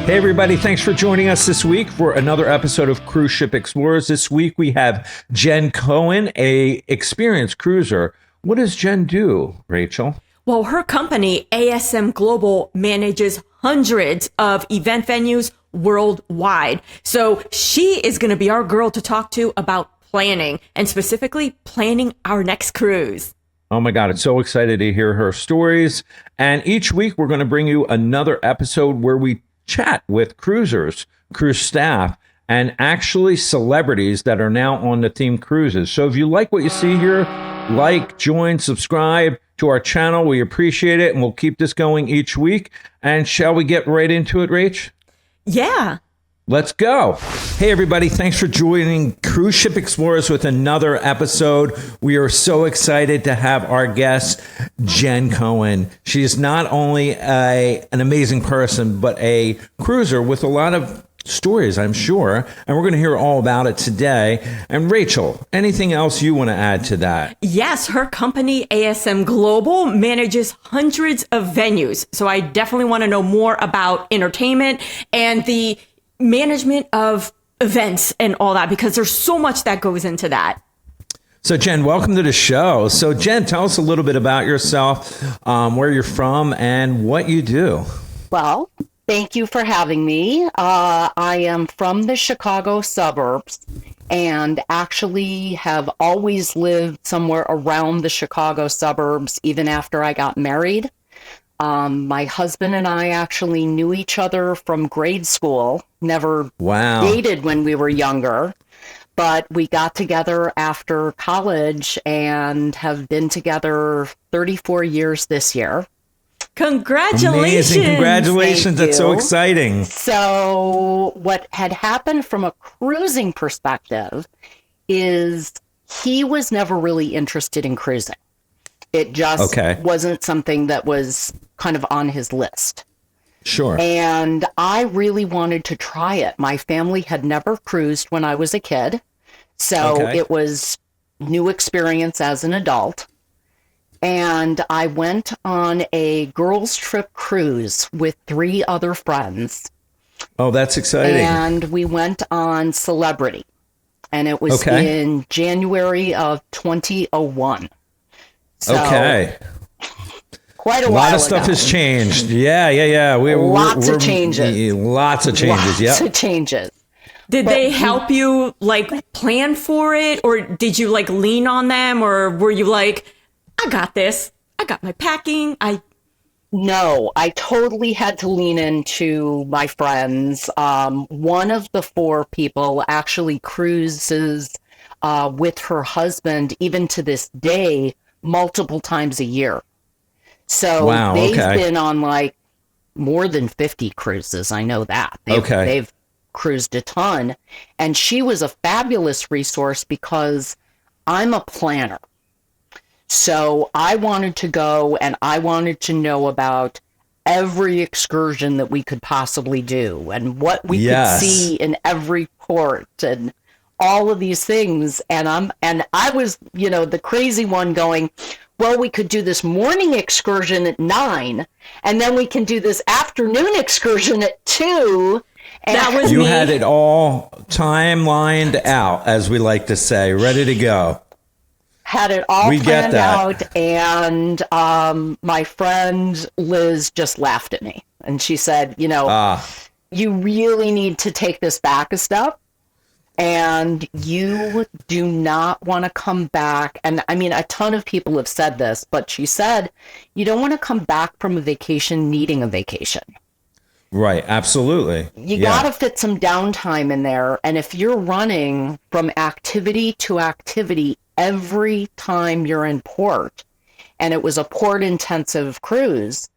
Hey, everybody. Thanks for joining us this week for another episode of Cruise Ship Explorers. This week we have Jen Cohen, a experienced cruiser. What does Jen do, Rachel? Well, her company, ASM Global, manages hundreds of event venues worldwide. So she is going to be our girl to talk to about planning, and specifically planning our next cruise. Oh my God, I'm so excited to hear her stories. And each week we're going to bring you another episode where we chat with cruisers, cruise staff, and actually celebrities that are now on the theme cruises. So if you like what you see here, like, join, subscribe to our channel. We appreciate it, and we'll keep this going each week. And shall we get right into it, Rach? Yeah. Let's go. Hey, everybody. Thanks for joining Cruise Ship Explorers with another episode. We are so excited to have our guest, Jen Cohen. She is not only an amazing person, but a cruiser with a lot of stories, I'm sure. And we're going to hear all about it today. And Rachel, anything else you want to add to that? Yes, her company, ASM Global, manages hundreds of venues. So I definitely want to know more about entertainment and the management of events and all that, because there's so much that goes into that. So Jen, welcome to the show. So Jen, tell us a little bit about yourself, where you're from and what you do. Well, thank you for having me. I am from the Chicago suburbs and actually have always lived somewhere around the Chicago suburbs, even after I got married. My husband and I actually knew each other from grade school, never dated when we were younger, but we got together after college and have been together 34 years this year. Congratulations. Amazing. Congratulations. That's so exciting. So what had happened from a cruising perspective is he was never really interested in cruising. It just wasn't something that was kind of on his list. Sure. And I really wanted to try it. My family had never cruised when I was a kid. So it was new experience as an adult. And I went on a girls' trip cruise with 3 other friends. Oh, that's exciting. And we went on Celebrity. And it was in January of 2001. So, quite a while lot of stuff ago. Has changed. Yeah. Lots of changes. Lots of changes. Lots of changes. Did they help you plan for it, or did you lean on them, or were you like, I got this, I got my packing? No, I totally had to lean into my friends. One of the 4 people actually cruises with her husband, even to this day, multiple times a year. So they've been on more than 50 cruises. I know that. They've cruised a ton. And she was a fabulous resource because I'm a planner. So I wanted to go and I wanted to know about every excursion that we could possibly do and what we could see in every port and all of these things. And I was, the crazy one going, well, we could do this morning excursion at 9, and then we can do this afternoon excursion at 2. And that was you me. Had it all timelined out, as we like to say, ready to go. Had it all planned out, and my friend Liz just laughed at me. And she said, you really need to take this back a step. And you do not want to come back. And I mean, a ton of people have said this, but she said, you don't want to come back from a vacation needing a vacation. Right. Absolutely. You got to fit some downtime in there. And if you're running from activity to activity every time you're in port, and it was a port intensive cruise,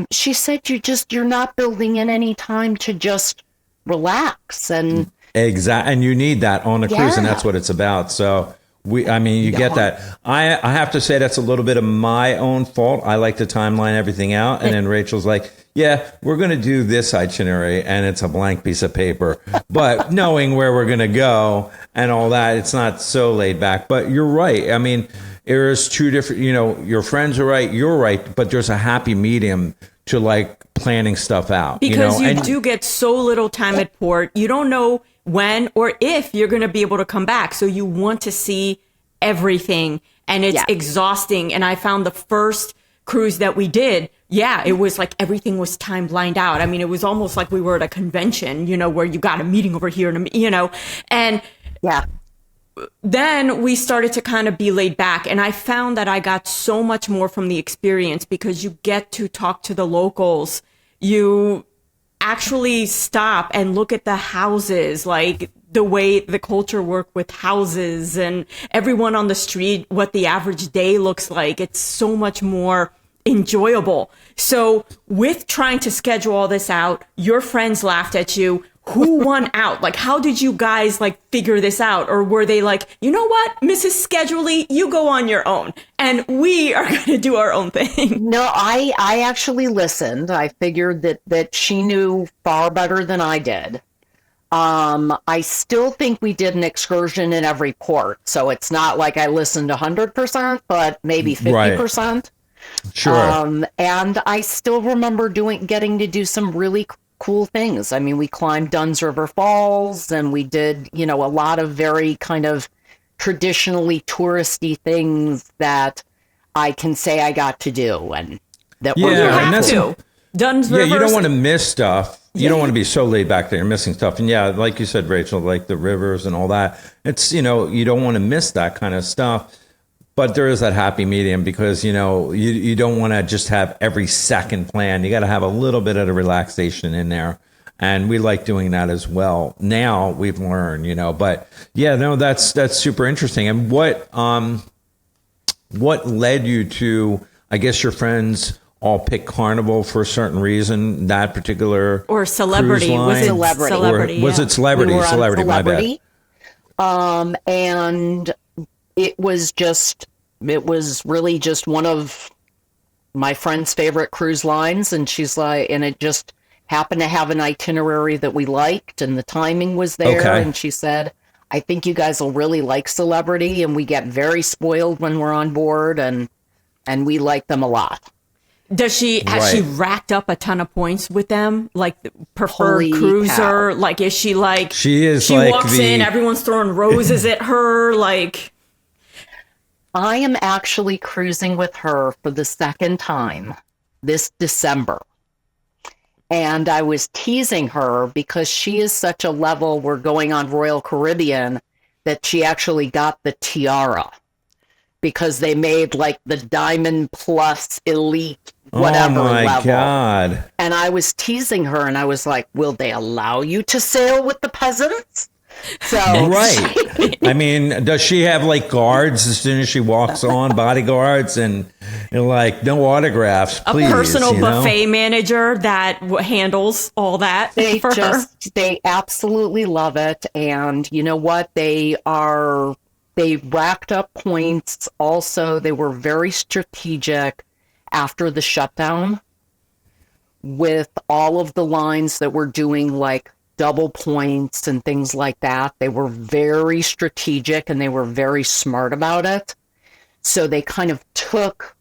she said, you're not building in any time to just relax. And exactly. And you need that on a cruise, and that's what it's about. So you get that. I have to say that's a little bit of my own fault. I like to timeline everything out. And then Rachel's like, yeah, we're going to do this itinerary, and it's a blank piece of paper. But knowing where we're going to go and all that, it's not so laid back. But you're right. I mean, there's 2 different, your friends are right, you're right, but there's a happy medium to like planning stuff out. Because you And do get so little time at port. You don't know when or if you're going to be able to come back. So you want to see everything, and it's exhausting. And I found the first cruise that we did, it was like everything was time blind out. I mean, it was almost like we were at a convention, where you got a meeting over here, and then we started to kind of be laid back. And I found that I got so much more from the experience because you get to talk to the locals. You actually stop and look at the houses, like the way the culture work with houses and everyone on the street, what the average day looks like. It's so much more enjoyable. So with trying to schedule all this out, your friends laughed at you. Who won out? Like, how did you guys figure this out? Or were they like, you know what, Mrs. Scheduley, you go on your own and we are going to do our own thing? No, I actually listened. I figured that she knew far better than I did. I still think we did an excursion in every port. So it's not like I listened 100%, but maybe 50%. Right. Sure. And I still remember getting to do some really cool things. I mean, we climbed Dunn's River Falls, and we did, a lot of very kind of traditionally touristy things that I can say I got to do, and that were Dunn's River. Yeah, you don't want to miss stuff. You don't want to be so laid back that you're missing stuff. And like you said, Rachel, like the rivers and all that, it's, you don't want to miss that kind of stuff. But there is that happy medium because, you don't want to just have every second plan. You got to have a little bit of the relaxation in there. And we like doing that as well. Now we've learned, but that's super interesting. And what led you to, I guess your friends all pick Carnival for a certain reason, that particular or celebrity? Was it celebrity? Was it celebrity? We were on Celebrity, my bad. And it was really just one of my friend's favorite cruise lines. And she's like, and it just happened to have an itinerary that we liked and the timing was there. Okay. And she said, I think you guys will really like Celebrity, and we get very spoiled when we're on board, and we like them a lot. Has she racked up a ton of points with them? Like the preferred cruiser? Cow. Like, is she like, she like walks in, everyone's throwing roses at her? Like, I am actually cruising with her for the second time this December. And I was teasing her because she is such a level, we're going on Royal Caribbean, that she actually got the tiara because they made like the Diamond Plus Elite whatever level. Oh my God. And I was teasing her and I was like, will they allow you to sail with the peasants? So right. I mean, does she have like guards as soon as she walks on, bodyguards, and like no autographs, please? A personal buffet manager that handles all that for her. They absolutely love it. And you know what? They racked up points. Also, they were very strategic after the shutdown with all of the lines that were doing like double points and things like that. They were very strategic and they were very smart about it. So they kind of took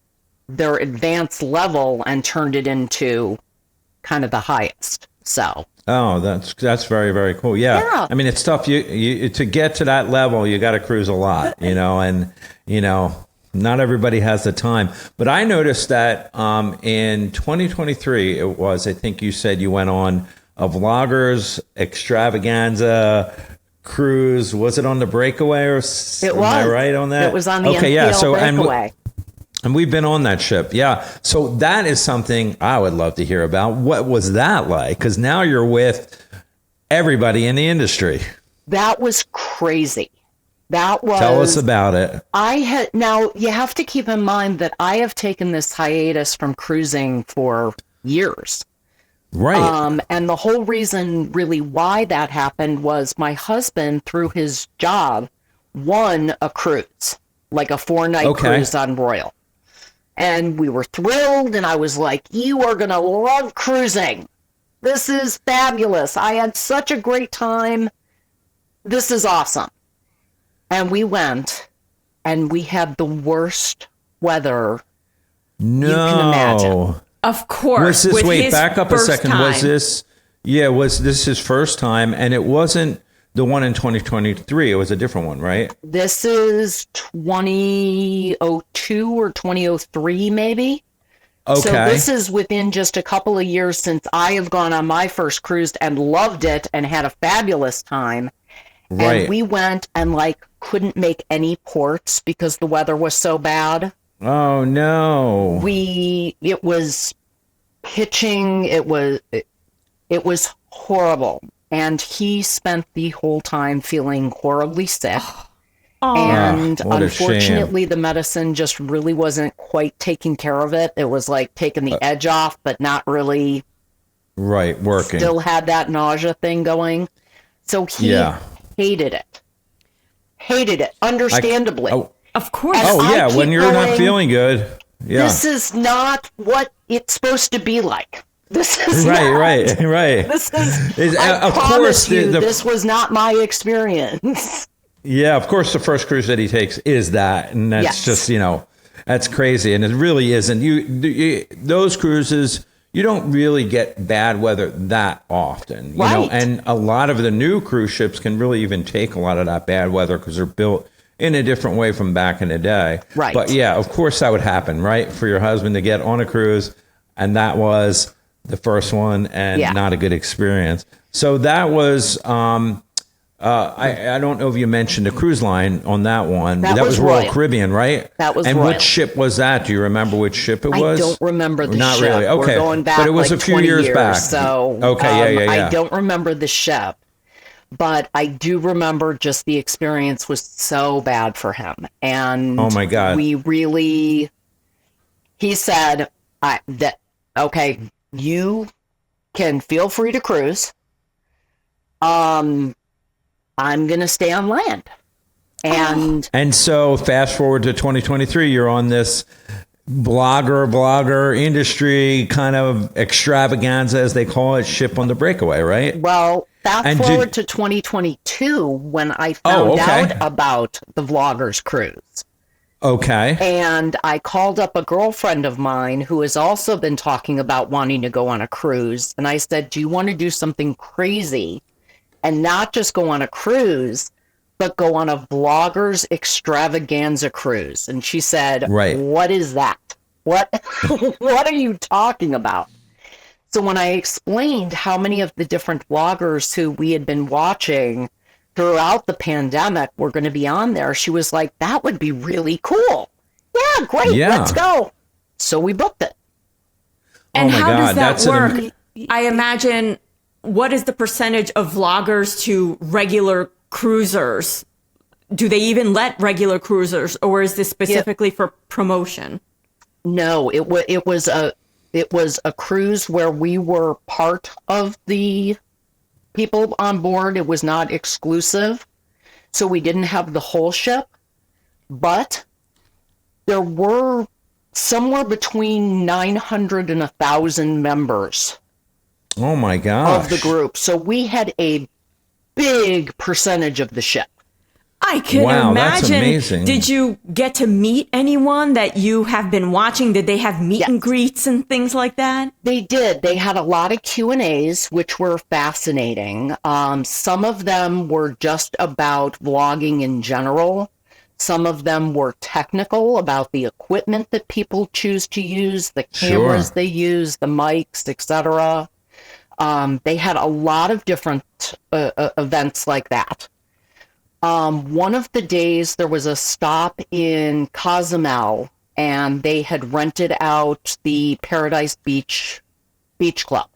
their advanced level and turned it into kind of the highest. So that's very, very cool. Yeah. I mean, it's tough. You to get to that level, you got to cruise a lot, and not everybody has the time. But I noticed that in 2023, it was, I think you said you went on a vloggers Extravaganza cruise. Was it on the Breakaway or? It was. Am I right on that? It was on the NPL Breakaway. And we've been on that ship. Yeah. So that is something I would love to hear about. What was that like? Because now you're with everybody in the industry. That was crazy. Tell us about it. Now you have to keep in mind that I have taken this hiatus from cruising for years. Right. And the whole reason really why that happened was my husband, through his job, won a cruise, like a 4-night cruise on Royal. And we were thrilled, and I was like, you are going to love cruising. This is fabulous. I had such a great time. This is awesome. And we went, and we had the worst weather you can imagine. Of course. Was this, with wait, his back up a first second. time. Was this his first time? And it wasn't the one in 2023. It was a different one, right? This is 2002 or 2003, maybe. Okay. So this is within just a couple of years since I have gone on my first cruise and loved it and had a fabulous time. Right. And we went and couldn't make any ports because the weather was so bad. Oh no. It was pitching. It was horrible. And he spent the whole time feeling horribly sick. And what a unfortunately, the medicine just really wasn't quite taking care of it. It was like taking the edge off, but not really working. Still had that nausea thing going. So he hated it. Understandably. Of course. And when you're not feeling good. Yeah. This is not what it's supposed to be like. This is right. This is. I promise you, this was not my experience. Yeah, of course, the first cruise that he takes is that, and that's just that's crazy, and it really isn't. Those cruises, you don't really get bad weather that often, you know. And a lot of the new cruise ships can really even take a lot of that bad weather because they're built in a different way from back in the day. Right. But yeah, of course, that would happen, right, for your husband to get on a cruise, and that was the first one, and not a good experience. So that was. I don't know if you mentioned the cruise line on that one. That was Royal Caribbean, right? That was And Royal. Which ship was that? Do you remember which ship it was? I don't remember the Not ship. really. Okay. We're going back but it was a few 20 years back. So okay, yeah. I don't remember the ship, but I do remember just the experience was so bad for him. And oh my God. He said okay, you can feel free to cruise. I'm going to stay on land. And so fast forward to 2023, you're on this blogger industry kind of extravaganza, as they call it, ship on the Breakaway, right? Well, fast forward to 2022 when I found out about the Vloggers Cruise. Okay. And I called up a girlfriend of mine who has also been talking about wanting to go on a cruise. And I said, do you want to do something crazy? And not just go on a cruise, but go on a Vloggers Extravaganza cruise. And she said, what is that? What are you talking about? So when I explained how many of the different vloggers who we had been watching throughout the pandemic were going to be on there, she was like, that would be really cool. Yeah, great. Let's go. So we booked it. And how does that work? I imagine... What is the percentage of vloggers to regular cruisers? Do they even let regular cruisers, or is this specifically for promotion? No, it was a cruise where we were part of the people on board. It was not exclusive, so we didn't have the whole ship, but there were somewhere between 900 and 1,000 members. Oh my gosh. Of the group. So we had a big percentage of the ship. I can imagine. That's amazing. Did you get to meet anyone that you have been watching? Did they have meet and greets and things like that? They did. They had a lot of Q&As, which were fascinating. Some of them were just about vlogging in general. Some of them were technical about the equipment that people choose to use, the cameras they use, the mics, etc. They had a lot of different events like that. One of the days there was a stop in Cozumel, and they had rented out the Paradise Beach Club.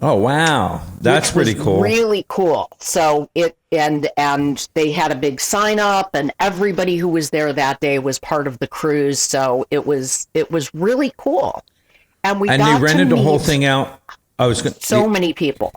Oh wow, that's pretty cool. Really cool. So and they had a big sign up, and everybody who was there that day was part of the cruise. So it was really cool. And they rented the whole thing out. Many people.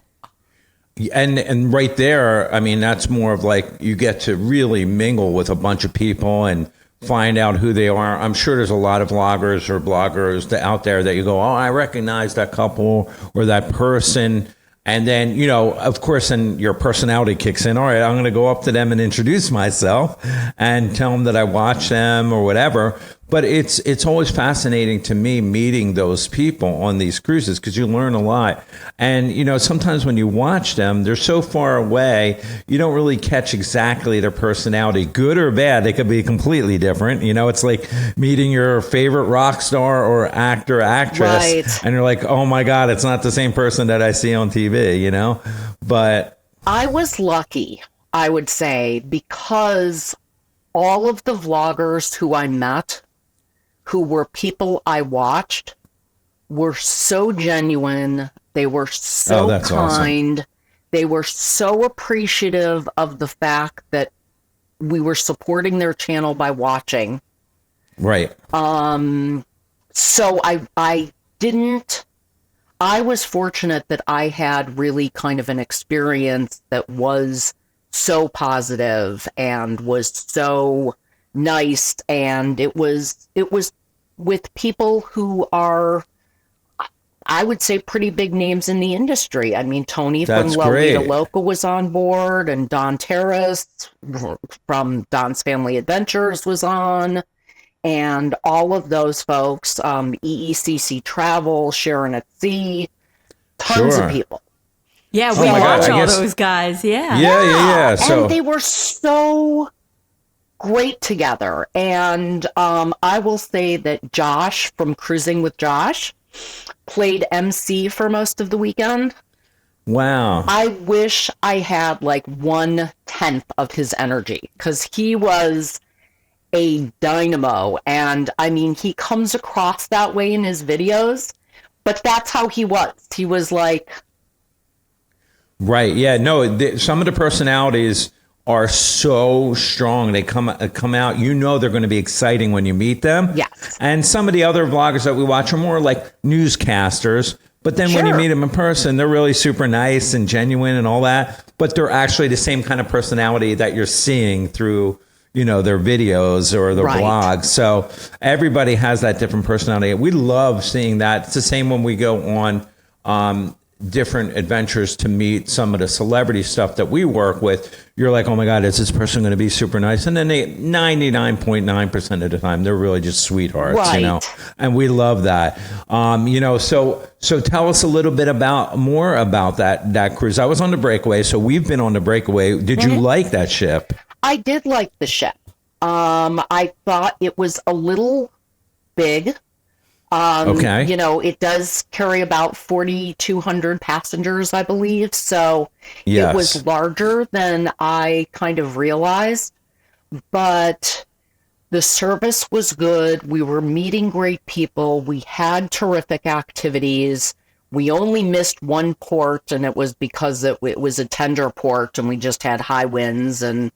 And right there, I mean, that's more of like you get to really mingle with a bunch of people and find out who they are. I'm sure there's a lot of vloggers or bloggers out there that you go, oh, I recognize that couple or that person. And then, of course, and your personality kicks in. All right, I'm going to go up to them and introduce myself and tell them that I watch them or whatever. But it's always fascinating to me meeting those people on these cruises because you learn a lot. And, you know, sometimes when you watch them, they're so far away, you don't really catch exactly their personality, good or bad. They could be completely different. You know, it's like meeting your favorite rock star or actor, actress. Right. And you're like, oh my God, it's not the same person that I see on TV, you know? But I was lucky, I would say, because all of the vloggers who I met, who were people I watched, were so genuine. They were so kind. Awesome. They were so appreciative of the fact that we were supporting their channel by watching. Right. So I was fortunate that I had really kind of an experience that was so positive and was so nice, and it was with people who are, I would say, pretty big names in the industry. I mean, Tony from Lolita Loca was on board, and Don Terrace from Don's Family Adventures was on, and all of those folks, EECC Travel, Sharon at Sea, tons of people. Yeah, we watch all those guys. Yeah. So, and they were so great together. And I will say that Josh from Cruising with Josh played MC for most of the weekend. Wow. I wish I had like 1/10 of his energy, because he was a dynamo. And I mean, he comes across that way in his videos, but that's how he was. He was like... Right. Yeah. No, some of the personalities are so strong. They come out, you know, they're going to be exciting when you meet them. Yes. And some of the other vloggers that we watch are more like newscasters. But then when you meet them in person, they're really super nice and genuine and all that. But they're actually the same kind of personality that you're seeing through, you know, their videos or their vlogs. So everybody has that different personality. We love seeing that. It's the same when we go on different adventures to meet some of the celebrity stuff that we work with. You're like, oh my God, is this person going to be super nice? And then they 99.9% of the time, they're really just sweethearts, you know, and we love that. You know, so tell us a little bit more about that cruise. I was on the Breakaway, so we've been on the Breakaway. Did you like that ship? I did like the ship. I thought it was a little big. You know, it does carry about 4,200 passengers, I believe. So it was larger than I kind of realized, but the service was good. We were meeting great people. We had terrific activities. We only missed one port, and it was because it was a tender port and we just had high winds and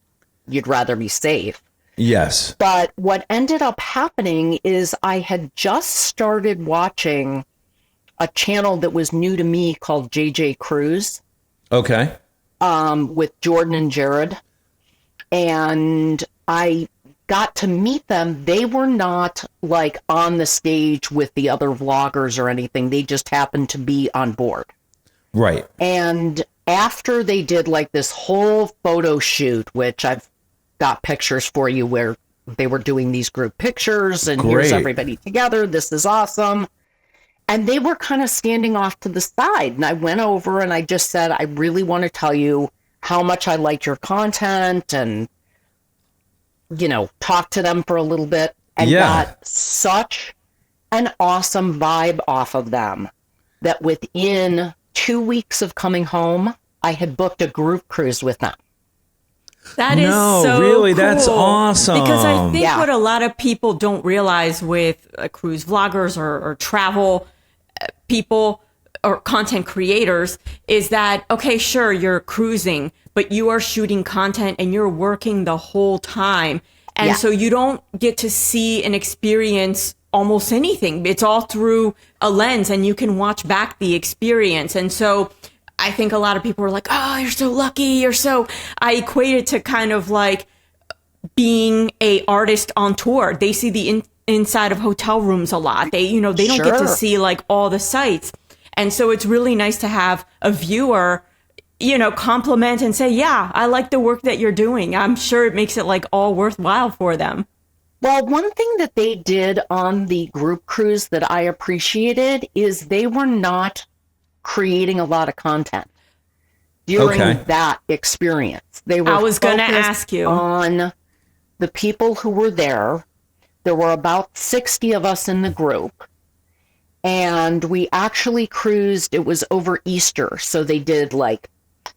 you'd rather be safe. Yes. But what ended up happening is I had just started watching a channel that was new to me called JJ Cruise. Okay. With Jordan and Jared. And I got to meet them. They were not like on the stage with the other vloggers or anything. They just happened to be on board. Right. And after they did like this whole photo shoot, which I've got pictures for you where they were doing these group pictures and here's everybody together. This is awesome. And they were kind of standing off to the side. And I went over and I just said, I really want to tell you how much I liked your content, and, you know, talk to them for a little bit, and got such an awesome vibe off of them that within 2 weeks of coming home, I had booked a group cruise with them. That is so really, cool. That's awesome. Because I think what a lot of people don't realize with cruise vloggers or travel people or content creators is that, okay, sure, you're cruising, but you are shooting content and you're working the whole time. And so you don't get to see and experience almost anything. It's all through a lens, and you can watch back the experience. And so I think a lot of people are like, oh, you're so lucky. I equate it to kind of like being a artist on tour. They see the inside of hotel rooms a lot. They don't get to see like all the sights. And so it's really nice to have a viewer, you know, compliment and say, yeah, I like the work that you're doing. I'm sure it makes it like all worthwhile for them. Well, one thing that they did on the group cruise that I appreciated is they were not creating a lot of content during that experience. They were I was going to focused ask you on the people who were there. There were about 60 of us in the group, and we actually cruised. It was over Easter, so they did like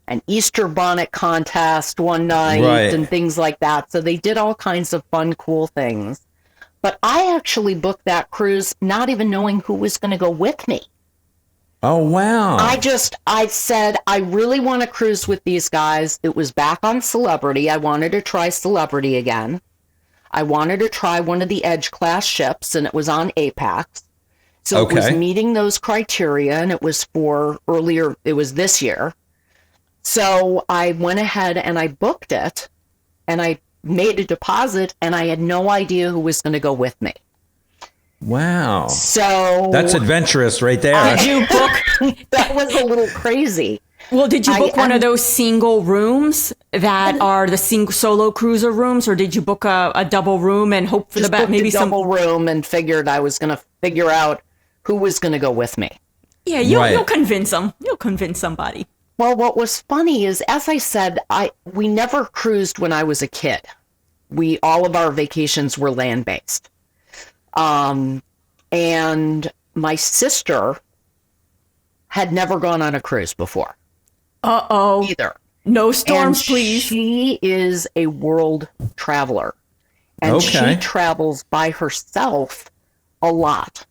an Easter bonnet contest one night and things like that. So they did all kinds of fun, cool things. But I actually booked that cruise not even knowing who was going to go with me. Oh, wow. I said, I really want to cruise with these guys. It was back on Celebrity. I wanted to try Celebrity again. I wanted to try one of the Edge class ships, and it was on Apex. So it was meeting those criteria, and it was this year. So I went ahead and I booked it, and I made a deposit, and I had no idea who was going to go with me. Wow. So that's adventurous right there. Did you book? That was a little crazy. Well, did you book one of those single rooms that are the single solo cruiser rooms, or did you book a double room and hope for the best? Maybe some double room, and figured I was going to figure out who was going to go with me. Yeah, you'll convince them. You'll convince somebody. Well, what was funny is, as I said, we never cruised when I was a kid. All of our vacations were land-based. And my sister had never gone on a cruise before. Uh-oh. Either. No storms, and please. She is a world traveler. And she travels by herself a lot.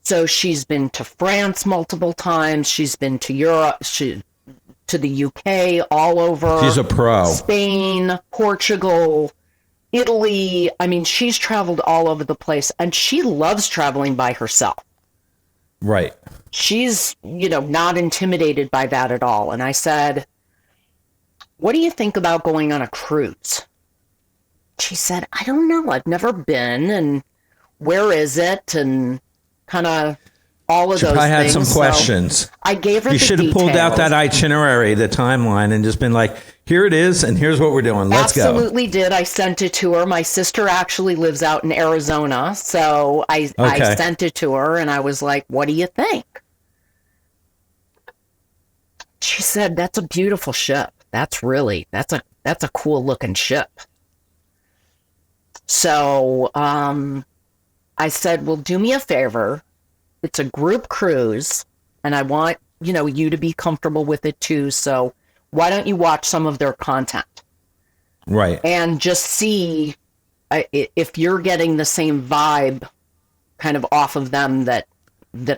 So she's been to France multiple times. She's been to Europe, to the UK, all over. She's a pro. Spain, Portugal, Italy. I mean, she's traveled all over the place, and she loves traveling by herself. Right. She's, not intimidated by that at all. And I said, what do you think about going on a cruise? She said, I don't know. I've never been. And where is it? And kind of all of those things. I had some questions. So I gave her the You should have pulled out that itinerary, the timeline, and just been like, here it is, and here's what we're doing. Let's go. Absolutely did. I sent it to her. My sister actually lives out in Arizona, so I sent it to her, and I was like, what do you think? She said, that's a beautiful ship. That's a cool looking ship. So I said, well, do me a favor. It's a group cruise, and I want, you to be comfortable with it too. So why don't you watch some of their content? Right. And just see if you're getting the same vibe kind of off of them that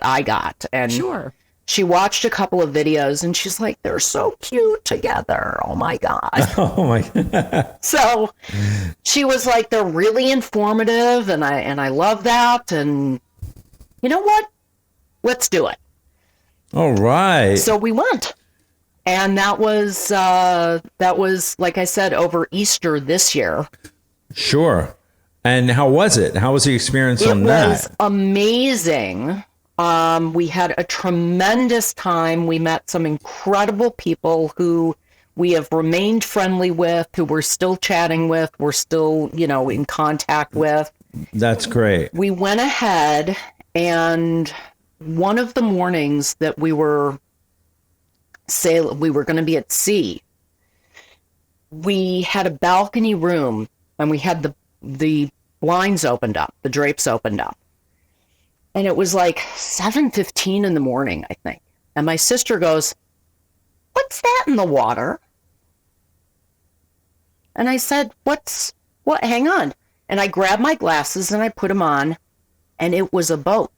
I got. And sure. She watched a couple of videos, and she's like, they're so cute together. Oh, my God. Oh, my God. So she was like, they're really informative, and I love that. And you know what? Let's do it. All right. So we went. And that was, like I said, over Easter this year. Sure. And how was it? How was the experience on that? It was amazing. We had a tremendous time. We met some incredible people who we have remained friendly with, who we're still chatting with, we're still, in contact with. That's great. We went ahead, and one of the mornings that we were going to be at sea, we had a balcony room, and we had the blinds opened up, the drapes opened up. And it was like 7:15 in the morning, I think. And my sister goes, what's that in the water? And I said, what? Hang on. And I grabbed my glasses and I put them on, and it was a boat.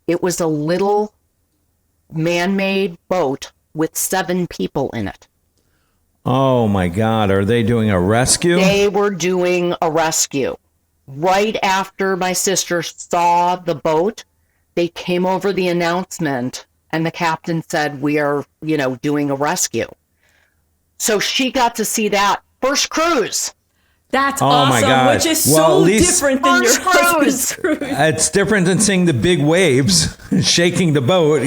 It was a little man-made boat with 7 people in it. Oh, my God. Are they doing a rescue? They were doing a rescue. Right after my sister saw the boat, they came over the announcement, and the captain said, we are, doing a rescue. So she got to see that first cruise. That's awesome, my God. Which is so different than your husband's cruise. It's different than seeing the big waves shaking the boat,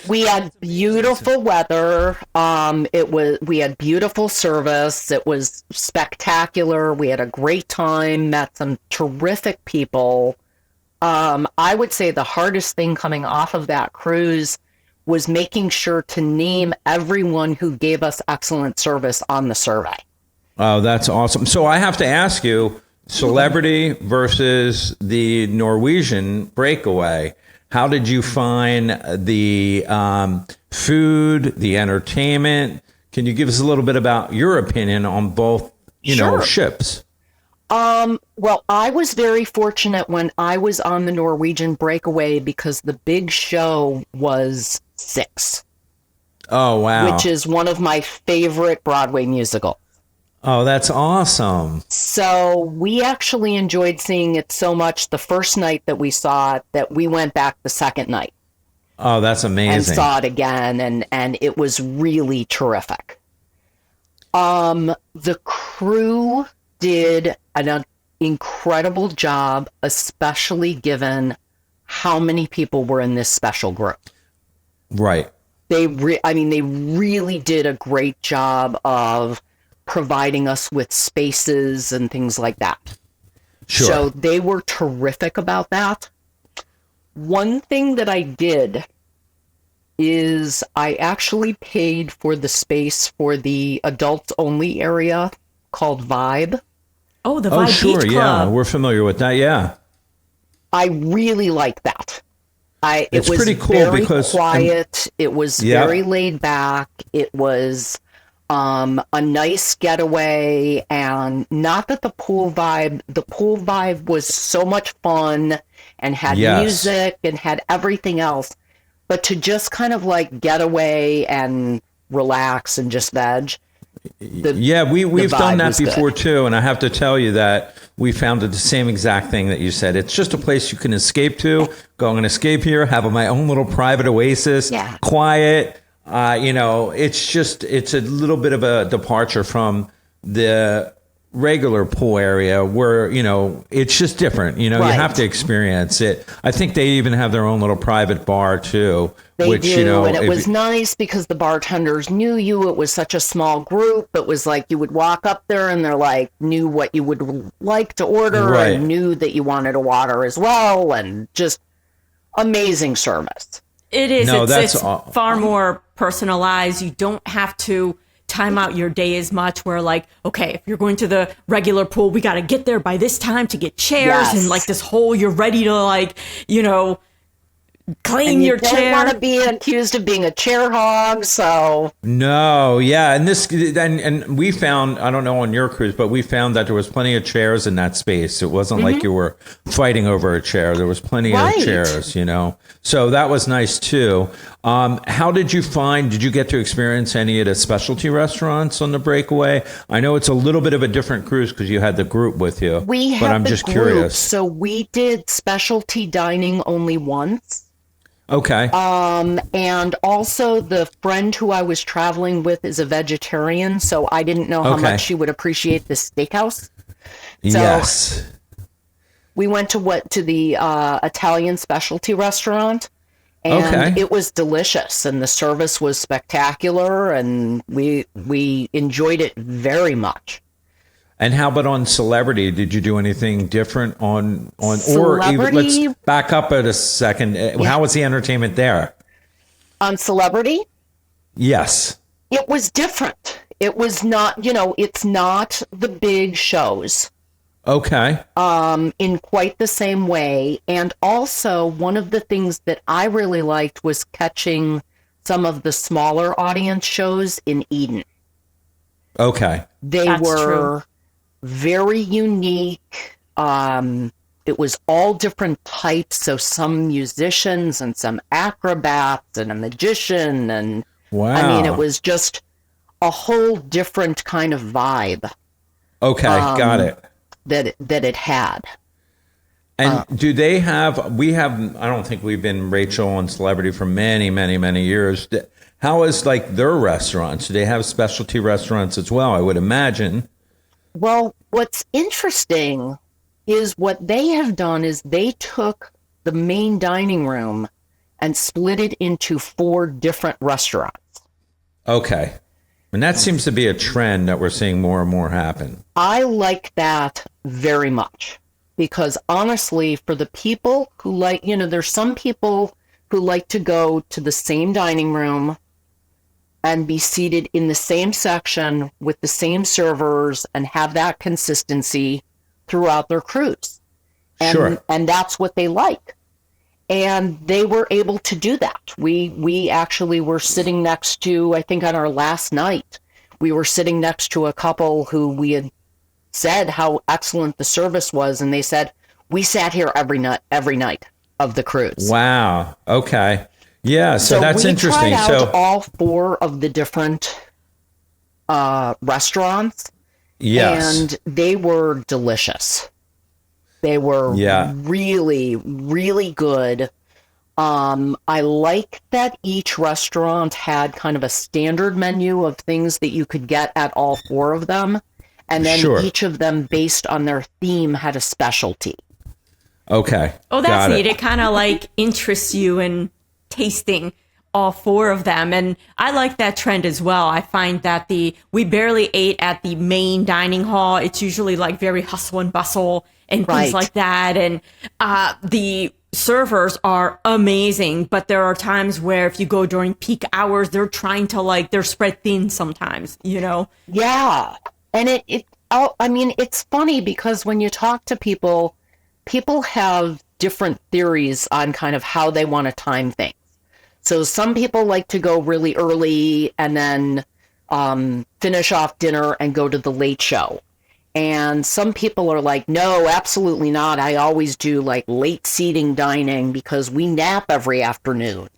We had beautiful weather. We had beautiful service. It was spectacular. We had a great time, met some terrific people. I would say the hardest thing coming off of that cruise was making sure to name everyone who gave us excellent service on the survey. Oh, that's awesome. So I have to ask you, celebrity versus the Norwegian Breakaway. How did you find the food, the entertainment? Can you give us a little bit about your opinion on both, Sure. ships? Well, I was very fortunate when I was on the Norwegian Breakaway because the big show was Six, Oh, wow. which is one of my favorite Broadway musicals. Oh, that's awesome. So we actually enjoyed seeing it so much the first night that we saw it that we went back the second night Oh, that's and amazing. saw it again, and it was really terrific. The crew did an incredible job, especially given how many people were in this special group. Right. They really did a great job of providing us with spaces and things like that. Sure. So they were terrific about that. One thing that I did is I actually paid for the space for the adults only area called Vibe. Oh, the Oh, Vibe sure. Beach Yeah, Club. we're familiar with that. Yeah. I really like that. It It's was pretty cool very because- quiet. It was Yeah. very laid back. It was a nice getaway, and not that the pool vibe was so much fun and had Yes. music and had everything else, but to just kind of like get away and relax and just veg. Yeah, we've vibe done that was good. before too, and I have to tell you that we found the same exact thing that you said. It's just a place you can escape to. Go, I'm going to escape here, have my own little private oasis, Yeah. quiet. It's a little bit of a departure from the regular pool area where, it's just different. You Right. have to experience it. I think they even have their own little private bar too. They which, do, and it if- was nice because the bartenders knew you. It was such a small group. It was like you would walk up there and they're like, knew what you would like to order Right. and knew that you wanted a water as well, and just amazing service. It is. No, It's that's far more personalized. You don't have to time out your day as much where like, okay, if you're going to the regular pool, we got to get there by this time to get chairs Yes. and like this whole, you're ready to like, claim And you your don't chair. want to be accused of being a chair hog, so No, yeah, and we found, I don't know on your cruise, but we found that there was plenty of chairs in that space. It wasn't like you were fighting over a chair. There was plenty Right. of chairs, So that was nice too. How did you get to experience any of the specialty restaurants on the Breakaway? I know it's a little bit of a different cruise because you had the group with you, we had but I'm the just group, curious. so we did specialty dining only once. Okay. And also the friend who I was traveling with is a vegetarian, so I didn't know how Okay. much she would appreciate the steakhouse. Yes. We went to the Italian specialty restaurant, and Okay. it was delicious, and the service was spectacular, and we enjoyed it very much. And how about on Celebrity? Did you do anything different on or even, Celebrity? let's back up at a second. How was the entertainment there? On Celebrity, Yes. it was different. It was not, it's not the big shows. Okay. In quite the same way. And also, one of the things that I really liked was catching some of the smaller audience shows in Eden. Okay. They That's were true. very unique. It was all different types. So some musicians and some acrobats and a magician. And Wow. I mean, it was just a whole different kind of vibe Okay, got it. that it had. And do they have? I don't think we've been Rachel on Celebrity for many, many, many years. How is like their restaurants? Do they have specialty restaurants as well? I would imagine. Well, what's interesting is what they have done is they took the main dining room and split it into 4 different restaurants. Okay. And that seems to be a trend that we're seeing more and more happen. I like that very much because honestly, for the people who like, there's some people who like to go to the same dining room and be seated in the same section with the same servers and have that consistency throughout their cruise. And that's what they like. And they were able to do that. We actually were sitting next to, I think on our last night, we were sitting next to a couple who we had said how excellent the service was. And they said, we sat here every night of the cruise. Wow. Okay. Yeah. So that's interesting. We tried out all 4 of the different restaurants. Yes. And they were delicious. They were really, really good. I like that each restaurant had kind of a standard menu of things that you could get at all 4 of them. And then each of them, based on their theme, had a specialty. Okay. Oh, that's neat. It kind of like interests you in tasting all 4 of them. And I like that trend as well. I find that we barely ate at the main dining hall. It's usually like very hustle and bustle and things like that. And the servers are amazing, but there are times where if you go during peak hours, they're trying to they're spread thin sometimes, Yeah. And it's funny because when you talk to people have different theories on kind of how they want to time things. So some people like to go really early and then finish off dinner and go to the late show. And some people are like, no, absolutely not. I always do late seating dining because we nap every afternoon.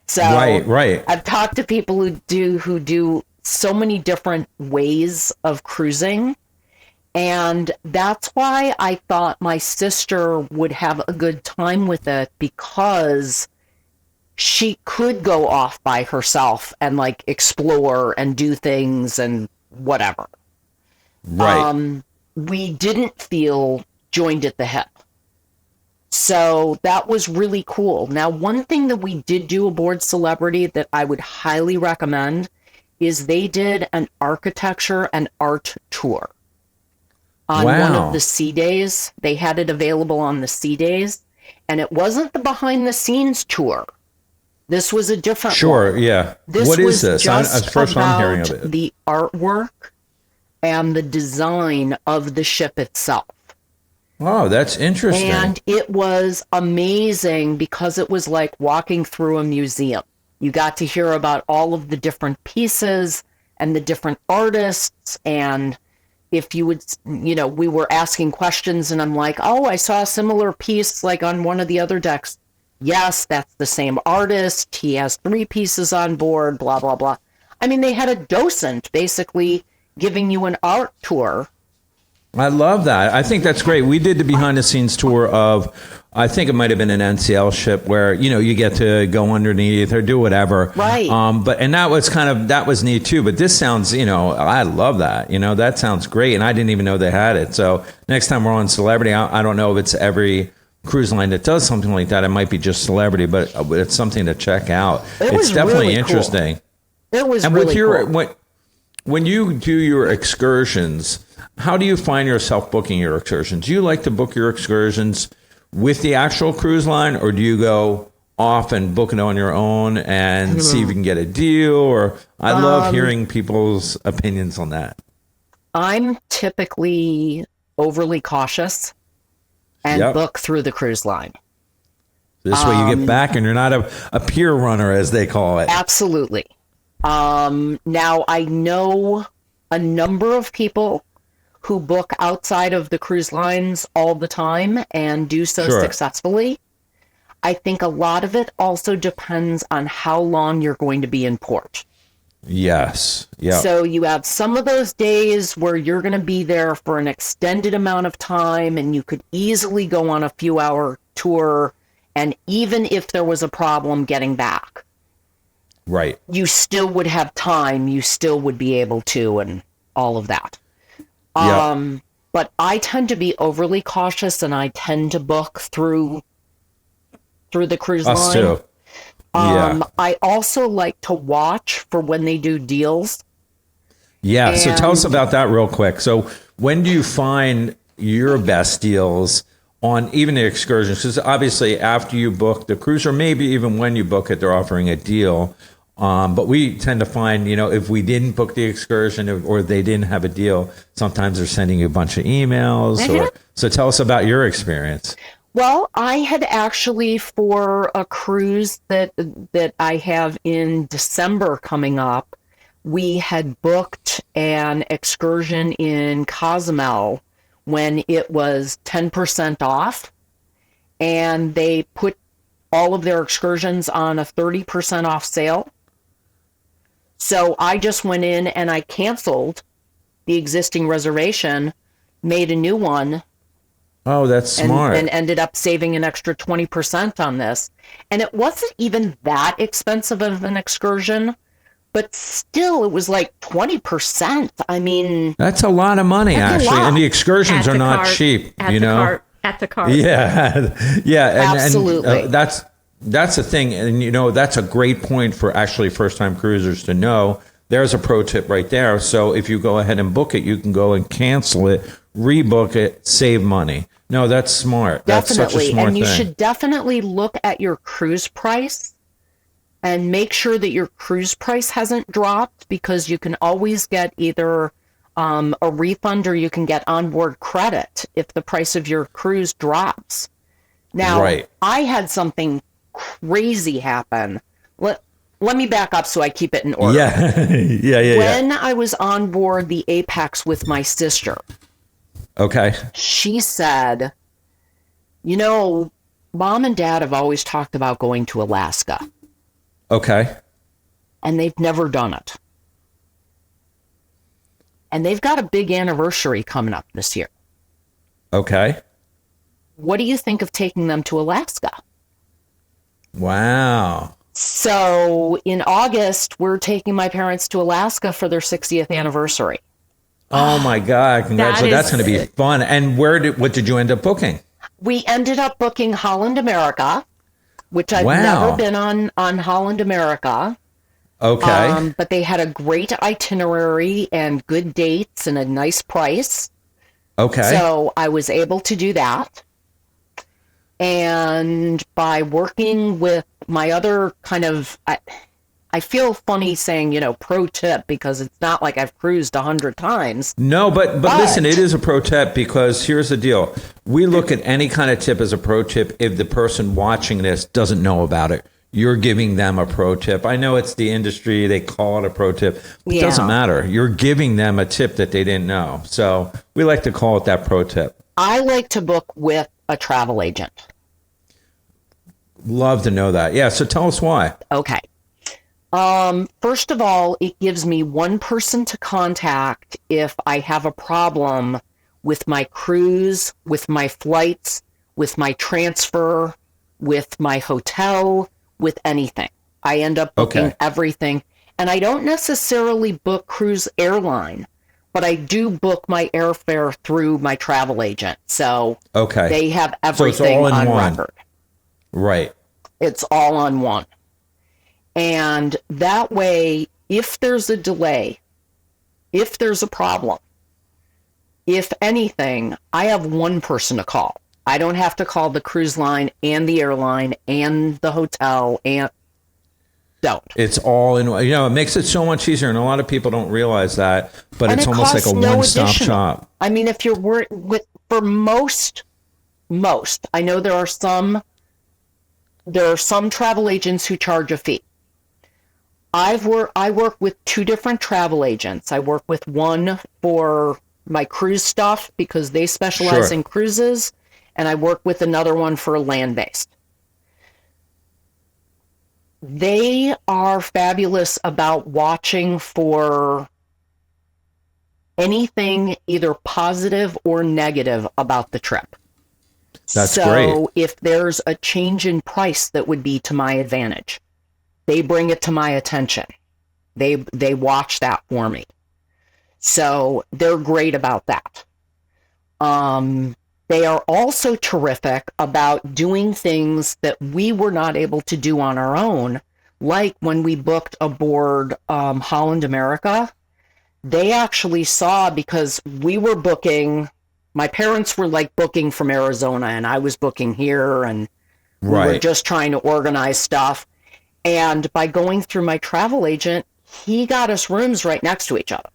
So right. I've talked to people who do so many different ways of cruising. And that's why I thought my sister would have a good time with it because she could go off by herself and explore and do things and whatever. Right. We didn't feel joined at the hip. So that was really cool. Now, one thing that we did do aboard Celebrity that I would highly recommend is they did an architecture and art tour. On one of the sea days, they had it available on the sea days, and it wasn't the behind the scenes tour. This was a different one. Yeah. What is this? Just first I'm hearing of it. The artwork and the design of the ship itself. Oh, that's interesting. And it was amazing because it was like walking through a museum. You got to hear about all of the different pieces and the different artists. And if you would, we were asking questions and I'm like, oh, I saw a similar piece on one of the other decks. Yes, that's the same artist. He has 3 pieces on board, blah, blah, blah. I mean, they had a docent basically giving you an art tour. I love that. I think that's great. We did the behind the scenes tour of, I think it might have been an NCL ship where, you get to go underneath or do whatever. Right. And that was neat too. But this sounds, I love that. That sounds great. And I didn't even know they had it. So next time we're on Celebrity, I don't know if it's every cruise line that does something like that. It might be just Celebrity, but it's something to check out. It's definitely really interesting. Cool. It was and really cool. When you do your excursions, how do you find yourself booking your excursions? Do you like to book your excursions with the actual cruise line, or do you go off and book it on your own and see if you can get a deal? Or I love hearing people's opinions on that. I'm typically overly cautious and book through the cruise line. This way you get back and you're not a pier runner, as they call it. Absolutely. Now, I know a number of people who book outside of the cruise lines all the time and do so successfully. I think a lot of it also depends on how long you're going to be in port. Yes. Yeah. So you have some of those days where you're going to be there for an extended amount of time and you could easily go on a few hour tour. And even if there was a problem getting back, right, you still would have time. You still would be able to, and all of that. But I tend to be overly cautious and I tend to book through the cruise line. Too. Yeah. I also like to watch for when they do deals. Yeah. So tell us And- about that real quick. So when do you find your best deals on even the excursions? Because obviously after you book the cruise, or maybe even when you book it, they're offering a deal. But we tend to find, if we didn't book the excursion or they didn't have a deal, sometimes they're sending you a bunch of emails. So tell us about your experience. Well, I had actually, for a cruise that I have in December coming up, we had booked an excursion in Cozumel when it was 10% off, and they put all of their excursions on a 30% off sale. So I just went in and I canceled the existing reservation, made a new one, Oh, that's smart. and ended up saving an extra 20% on this. And it wasn't even that expensive of an excursion, but still it was like 20%. I mean, That's a lot of money, That's a actually. lot. And the excursions At are the not cart, cheap, at you the know? cart, at the cart. Yeah. Yeah. Absolutely. And that's the thing. And, that's a great point for actually first time cruisers to know. There's a pro tip right there. So if you go ahead and book it, you can go and cancel it, rebook it, save money. No, that's smart. That's such a definitely. smart And you thing. should definitely look at your cruise price and make sure that your cruise price hasn't dropped, because you can always get either a refund or you can get onboard credit if the price of your cruise drops. Now, Right. I had something crazy happen. Let me back up so I keep it in order. Yeah. Yeah. When I was on board the Apex with my sister, Okay. she said, Mom and Dad have always talked about going to Alaska, Okay. and they've never done it. And they've got a big anniversary coming up this year. Okay. What do you think of taking them to Alaska? Wow. So in August, we're taking my parents to Alaska for their 60th anniversary. Oh my God. Congratulations. That's going to be fun. And what did you end up booking? We ended up booking Holland America, which I've Wow. never been on Holland America. Okay. But they had a great itinerary and good dates and a nice price. Okay. So I was able to do that. And by working with my other kind of, I feel funny saying, pro tip, because it's not like I've cruised 100 times. No, but listen, it is a pro tip, because here's the deal. We look at any kind of tip as a pro tip if the person watching this doesn't know about it. You're giving them a pro tip. I know it's the industry, they call it a pro tip. It doesn't matter. You're giving them a tip that they didn't know. So we like to call it that pro tip. I like to book with a travel agent. Love to know that. Yeah, so tell us why. Okay. First of all, it gives me one person to contact if I have a problem with my cruise, with my flights, with my transfer, with my hotel, with anything. I end up booking everything. And I don't necessarily book cruise airline, but I do book my airfare through my travel agent. So they have everything all in on one. record. Right. It's all on one. And that way, if there's a delay, if there's a problem, if anything, I have one person to call. I don't have to call the cruise line and the airline and the hotel and don't. It's all in, it makes it so much easier. And a lot of people don't realize that, but And it's it almost like costs a no one-stop additional. shop. I mean, if you're with for most, I know there are some travel agents who charge a fee. I work with two different travel agents. I work with one for my cruise stuff because they specialize in cruises, and I work with another one for land-based. They are fabulous about watching for anything either positive or negative about the trip. That's great. So if there's a change in price that would be to my advantage, they bring it to my attention. They watch that for me. So they're great about that. They are also terrific about doing things that we were not able to do on our own, Like when we booked aboard Holland America, they actually saw, because we were booking, my parents were like booking from Arizona and I was booking here, and we were just trying to organize stuff. And by going through my travel agent, he got us rooms right next to each other.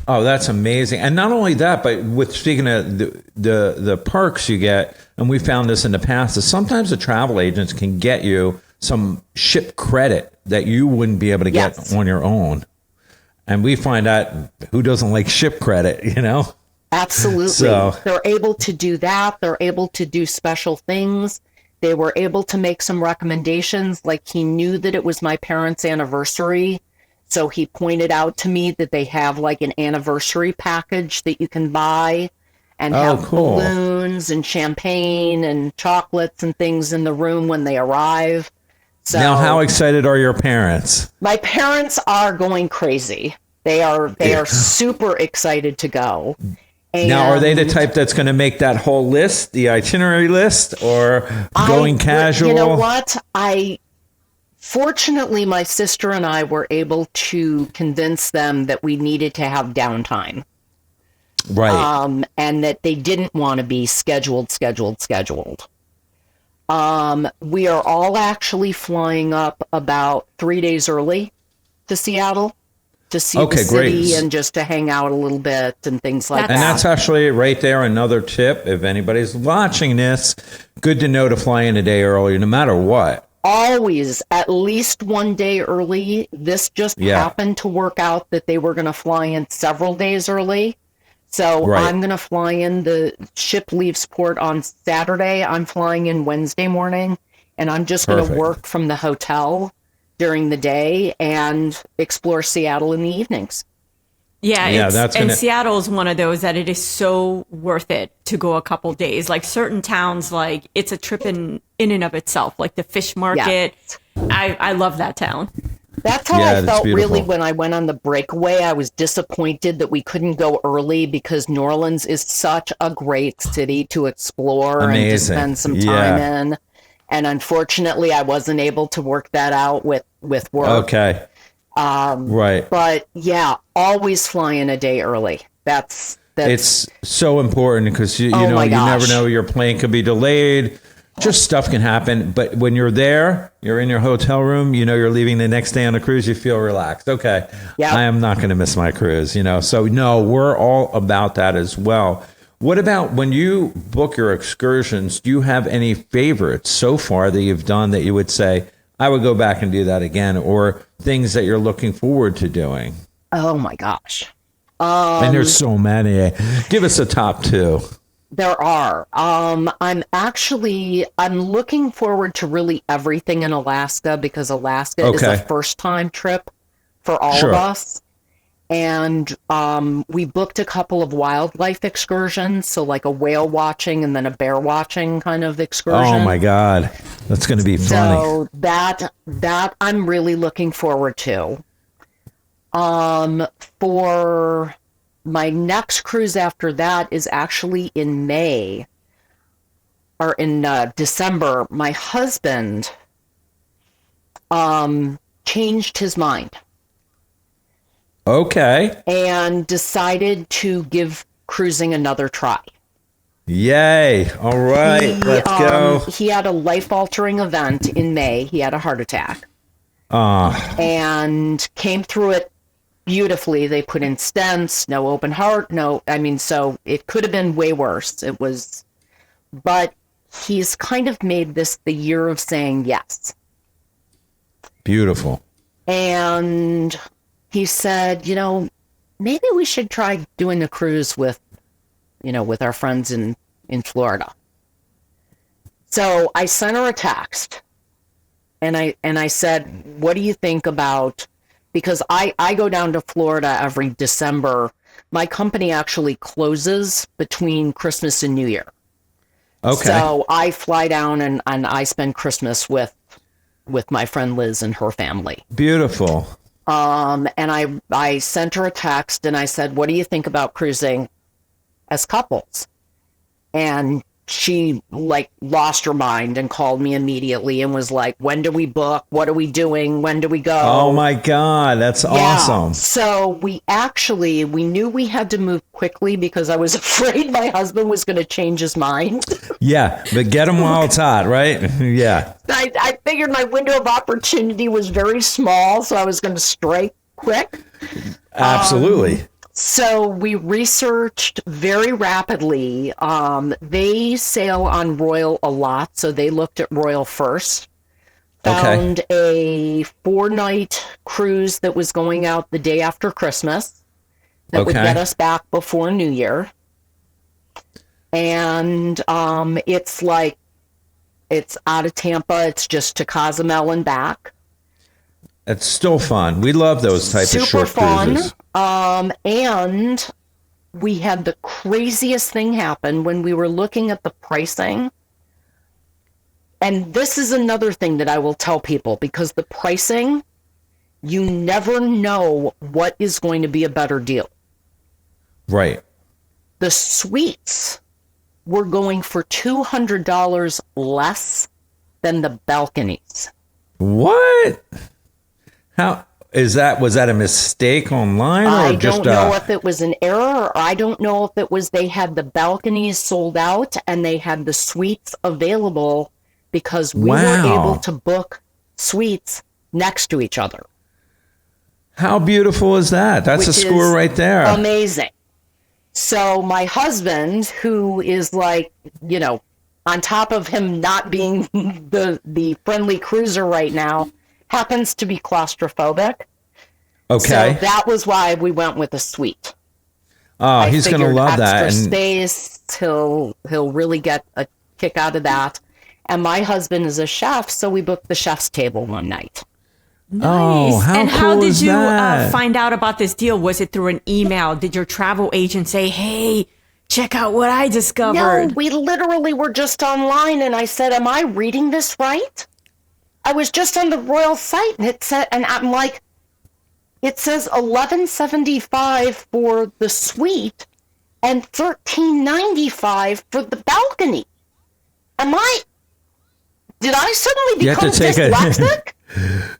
Oh, that's amazing. And not only that, but with speaking of the perks you get, and we found this in the past, is sometimes the travel agents can get you some ship credit that you wouldn't be able to get on your own. And we find out who doesn't like ship credit, you know? Absolutely. So they're able to do that. They're able to do special things. They were able to make some recommendations. Like, he knew that it was my parents' anniversary. So he pointed out to me that they have like an anniversary package that you can buy and have balloons and champagne and chocolates and things in the room when they arrive. So now, how excited are your parents? My parents are going crazy. They are super excited to go. And now, are they the type that's going to make that whole list, the itinerary list, or going casual? You know what? Fortunately, my sister and I were able to convince them that we needed to have downtime. Right. And that they didn't want to be scheduled. We are all actually flying up about 3 days early to Seattle to see the city and just to hang out a little bit and things like that. And that's actually right there another tip. If anybody's watching this, good to know to fly in a day early, no matter what. Always at least 1 day early. This just happened to work out that they were going to fly in several days early. So I'm going to fly in. The ship leaves port on Saturday. I'm flying in Wednesday morning, and I'm just going to work from the hotel during the day and explore Seattle in the evenings. Seattle is one of those that it is so worth it to go a couple days. Like certain towns, like it's a trip in and of itself, like the fish market. I love that town. That's how I felt really when I went on the Breakaway. I was disappointed that we couldn't go early because New Orleans is such a great city to explore and to spend some time in. And unfortunately, I wasn't able to work that out with work. Okay. But yeah, always fly in a day early. That's it's so important because you never know, your plane could be delayed. Just stuff can happen. But when you're there, you're in your hotel room, you're leaving the next day on a cruise, you feel relaxed. Okay. I am not going to miss my cruise, So no, we're all about that as well. What about when you book your excursions? Do you have any favorites so far that you've done that you would say, I would go back and do that again, or things that you're looking forward to doing? Oh my gosh. And there's so many. Give us a top two. There are. I'm looking forward to really everything in Alaska because Alaska is a first time trip for all of us. And we booked a couple of wildlife excursions, so like a whale watching and then a bear watching kind of excursion. Oh my God, that's going to be funny. So that I'm really looking forward to. For my next cruise after that is actually in May or in December. My husband changed his mind. Okay. And decided to give cruising another try. Yay. All right. Let's go. He had a life-altering event in May. He had a heart attack. And came through it beautifully. They put in stents, no open heart, so it could have been way worse. But he's kind of made this the year of saying yes. Beautiful. And he said, maybe we should try doing a cruise with our friends in Florida. So I sent her a text and I said, what do you think about, because I go down to Florida every December. My company actually closes between Christmas and New Year. Okay. So I fly down and I spend Christmas with my friend Liz and her family. Beautiful. And I sent her a text and I said, what do you think about cruising as couples? And she like lost her mind and called me immediately and was like, when do we book? What are we doing? When do we go? Oh my God, that's awesome. So we knew we had to move quickly because I was afraid my husband was going to change his mind. Yeah, but get them while it's hot, right? Yeah. I figured my window of opportunity was very small, so I was going to strike quick. Absolutely. So we researched very rapidly. They sail on Royal a lot, so they looked at Royal first. Found a 4-night cruise that was going out the day after Christmas that would get us back before New Year. And it's out of Tampa. It's just to Cozumel and back. It's still fun. We love those types of short cruises. And we had the craziest thing happen when we were looking at the pricing. And this is another thing that I will tell people, because the pricing, you never know what is going to be a better deal. Right. The suites were going for $200 less than the balconies. What? How is that? Was that a mistake online, or I just? don't know if it was an error, or I don't know if it was they had the balconies sold out and they had the suites available because we were able to book suites next to each other. How beautiful is that? That's a score right there. Amazing. So my husband, who is like, on top of him not being the friendly cruiser right now, happens to be claustrophobic. Okay. So that was why we went with a suite. Oh, he's going to love that. Extra space, he'll really get a kick out of that. And my husband is a chef, so we booked the chef's table one night. Nice. Oh, how did you that? Find out about this deal? Was it through an email? Did your travel agent say, hey, check out what I discovered? No, we literally were just online, and I said, am I reading this right? I was just on the Royal site, and it said, and I'm like, it says $11.75 for the suite and $13.95 for the balcony. Did I suddenly become dyslexic?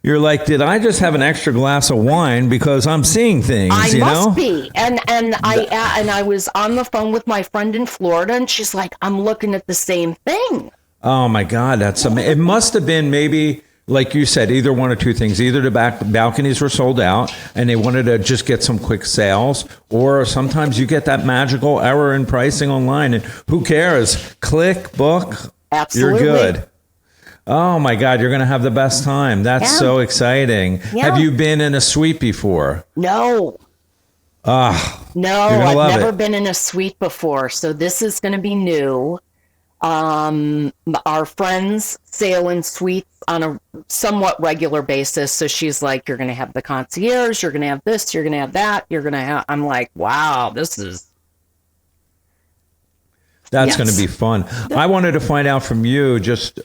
You're like, did I just have an extra glass of wine because I'm seeing things? I must be. And I was on the phone with my friend in Florida, and she's like, I'm looking at the same thing. Oh my God, that's amazing. It must have been maybe, like you said, either one or two things. Either the balconies were sold out and they wanted to just get some quick sales, or sometimes you get that magical error in pricing online, and who cares? Click, book. Absolutely. You're good. Oh my God, you're going to have the best time. That's so exciting. Yeah. Have you been in a suite before? No. No, I've never been in a suite before, so this is going to be new. Our friends sail in suites on a somewhat regular basis, so she's like, you're going to have the concierge, you're going to have this, you're going to have that, you're going to have... I'm like, wow, this is... That's going to be fun. I wanted to find out from you just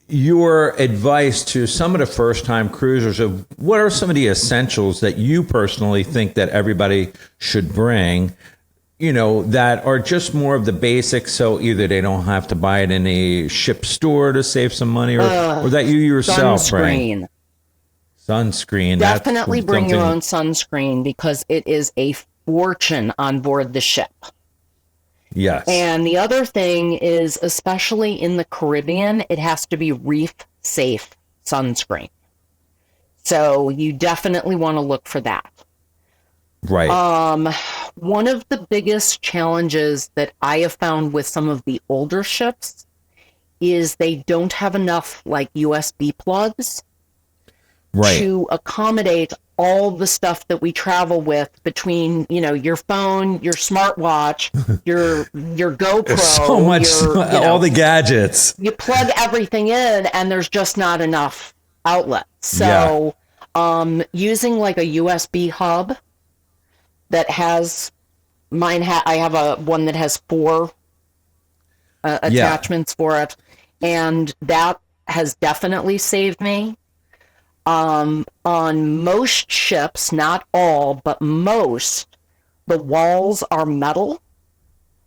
your advice to some of the first-time cruisers of what are some of the essentials that you personally think that everybody should bring, that are just more of the basics, so either they don't have to buy it in a ship store to save some money, or that you yourself bring. Sunscreen. Definitely bring your own sunscreen, because it is a fortune on board the ship. Yes. And the other thing is, especially in the Caribbean, it has to be reef safe sunscreen. So you definitely want to look for that. Right. One of the biggest challenges that I have found with some of the older ships is they don't have enough USB plugs to accommodate all the stuff that we travel with, between your phone, your smartwatch, your GoPro. There's so much, all the gadgets. You plug everything in, and there's just not enough outlets. So, using a USB hub that has I have one that has 4 attachments for it, and that has definitely saved me. On most ships, not all, but most, the walls are metal.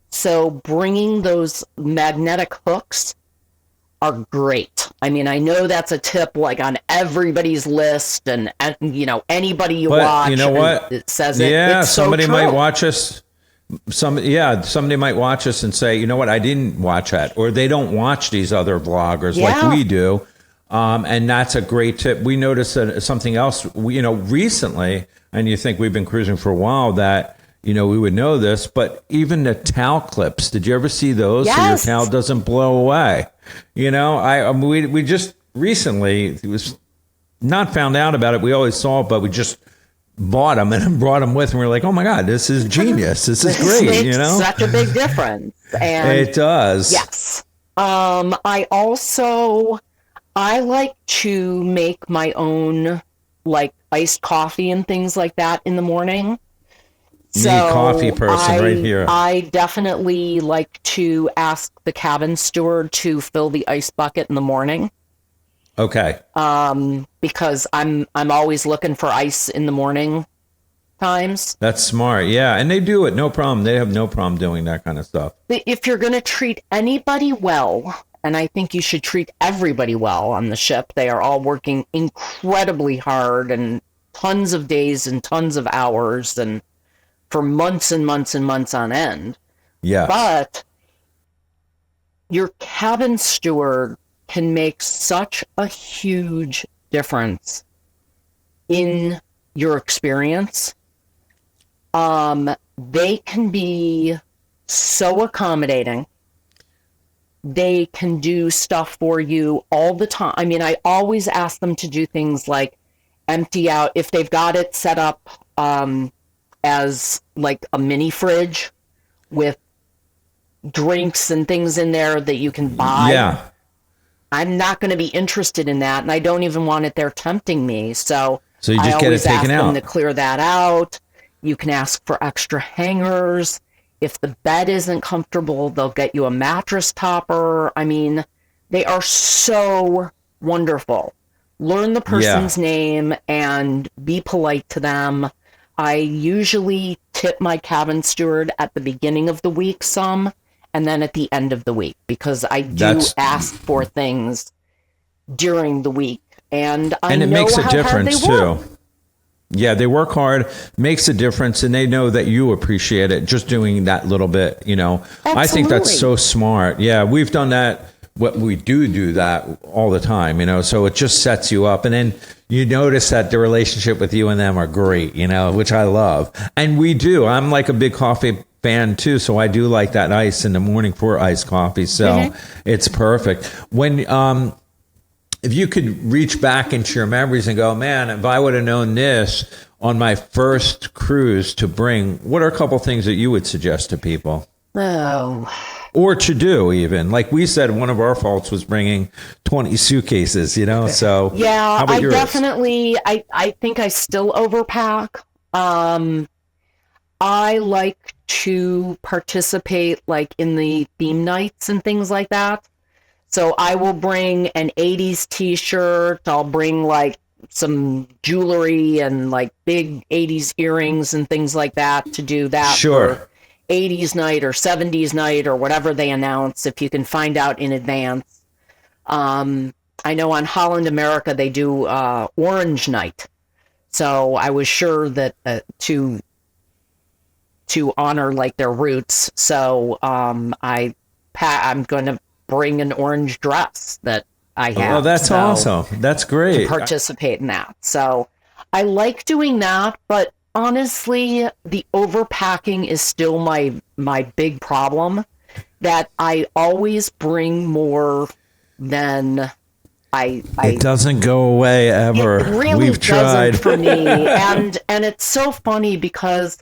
So bringing those magnetic hooks are great. I mean, I know that's a tip like on everybody's list, and you know, anybody you watch, you know what? It says it. Yeah, it's somebody so true. might watch us. Somebody might watch us and say, you know what, I didn't watch that, or they don't watch these other vloggers like we do. And that's a great tip. We noticed that something else, recently, and you think we've been cruising for a while, that, we would know this, but even the towel clips, did you ever see those? Yes. So your towel doesn't blow away. We just recently, it was not found out about it. We always saw it, but we just bought them and brought them with, and we're like, oh my God, this is genius. This is great. Makes such a big difference. And it does. Yes. I like to make my own like iced coffee and things like that in the morning. Me, coffee person right here. I definitely like to ask the cabin steward to fill the ice bucket in the morning. Okay. Because I'm always looking for ice in the morning times. That's smart. Yeah, and they do it, no problem. They have no problem doing that kind of stuff. If you're going to treat anybody well, and I think you should treat everybody well on the ship, they are all working incredibly hard and tons of days and tons of hours and for months and months and months on end. Yeah. But your cabin steward can make such a huge difference in your experience. They can be so accommodating. They can do stuff for you all the time. I mean, I always ask them to do things like empty out, if they've got it set up as like a mini fridge with drinks and things in there that you can buy. Yeah. I'm not going to be interested in that, and I don't even want it there tempting me. So you just get it taken out. I always ask them to clear that out. You can ask for extra hangers. If the bed isn't comfortable, they'll get you a mattress topper. I mean, they are so wonderful. Learn the person's name and be polite to them. I usually tip my cabin steward at the beginning of the week some, and then at the end of the week, because I do ask for things during the week, and it makes a how difference hard they work. too. Yeah, they work hard, makes a difference, and they know that you appreciate it just doing that little bit, Absolutely. I think that's so smart. Yeah, we've done that. We do that all the time, so it just sets you up. And then you notice that the relationship with you and them are great, which I love. And we do. I'm like a big coffee fan too, so I do like that ice in the morning for iced coffee. So it's perfect. When if you could reach back into your memories and go, man, if I would have known this on my first cruise to bring, what are a couple things that you would suggest to people? Oh. Or to do, even. Like we said, one of our faults was bringing 20 suitcases, so. Yeah, how about yours? I think I still overpack. I like to participate like in the theme nights and things like that. So I will bring an 80s t-shirt. I'll bring like some jewelry and like big 80s earrings and things like that to do that. Sure. For 80s night or 70s night or whatever they announce, if you can find out in advance. I know on Holland America they do Orange Night. So I was sure that to honor like their roots. So I'm going to bring an orange dress that I have. Oh, that's awesome. That's great. To participate in that. So I like doing that, but honestly, the overpacking is still my big problem, that I always bring more than it doesn't go away ever. It really We've tried for me. And it's so funny because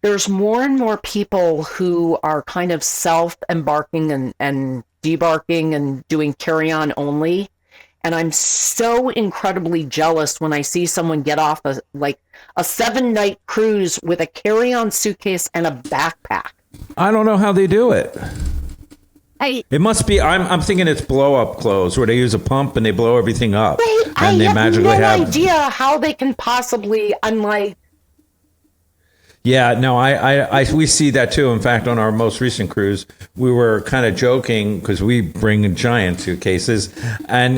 there's more and more people who are kind of self-embarking and debarking and doing carry-on only. And I'm so incredibly jealous when I see someone get off a 7-night cruise with a carry-on suitcase and a backpack. I don't know how they do it. It must be. I'm thinking it's blow-up clothes where they use a pump and they blow everything up, and they magically have no idea how they can possibly. I'm like, Yeah, no, we see that too. In fact, on our most recent cruise, we were kind of joking because we bring giant suitcases, and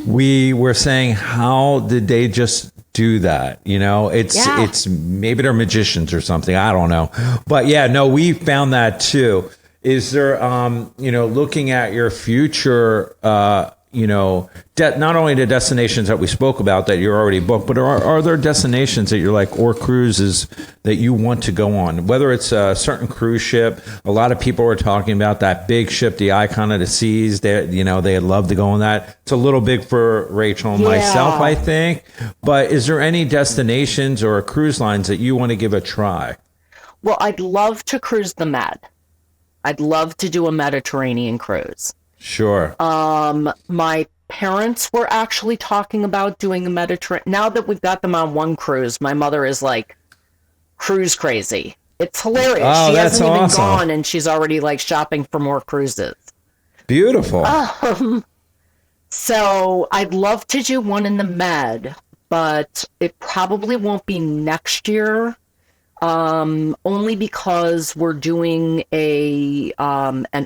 we were saying, how did they just do that? It's maybe they're magicians or something. I don't know, but yeah, no, we found that too. Is there, looking at your future, not only the destinations that we spoke about that you're already booked, but are there destinations that you're like, or cruises that you want to go on? Whether it's a certain cruise ship, a lot of people are talking about that big ship, the Icon of the Seas. They'd love to go on that. It's a little big for Rachel and myself, I think. But is there any destinations or cruise lines that you want to give a try? Well, I'd love to cruise the Med. I'd love to do a Mediterranean cruise. Sure. My parents were actually talking about doing a Mediterranean. Now that we've got them on one cruise, my mother is like cruise crazy. It's hilarious. Oh, she that's hasn't even awesome. gone and she's already like shopping for more cruises. Beautiful. So I'd love to do one in the Med, but it probably won't be next year. Only because we're doing an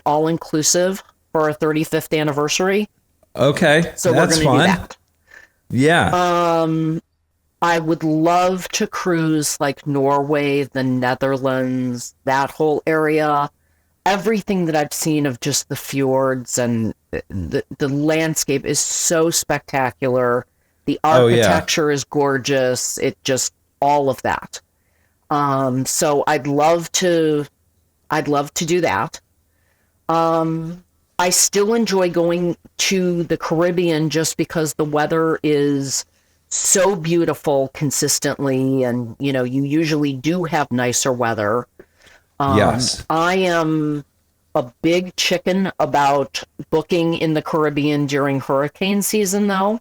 all-inclusive for our 35th anniversary. Okay, So that's we're going to fun. do that. Yeah. I would love to cruise like Norway, the Netherlands, that whole area. Everything that I've seen of just the fjords and the landscape is so spectacular. The architecture is gorgeous. It just, all of that. So I'd love to do that. I still enjoy going to the Caribbean just because the weather is so beautiful consistently, and you usually do have nicer weather. Yes. I am a big chicken about booking in the Caribbean during hurricane season, though.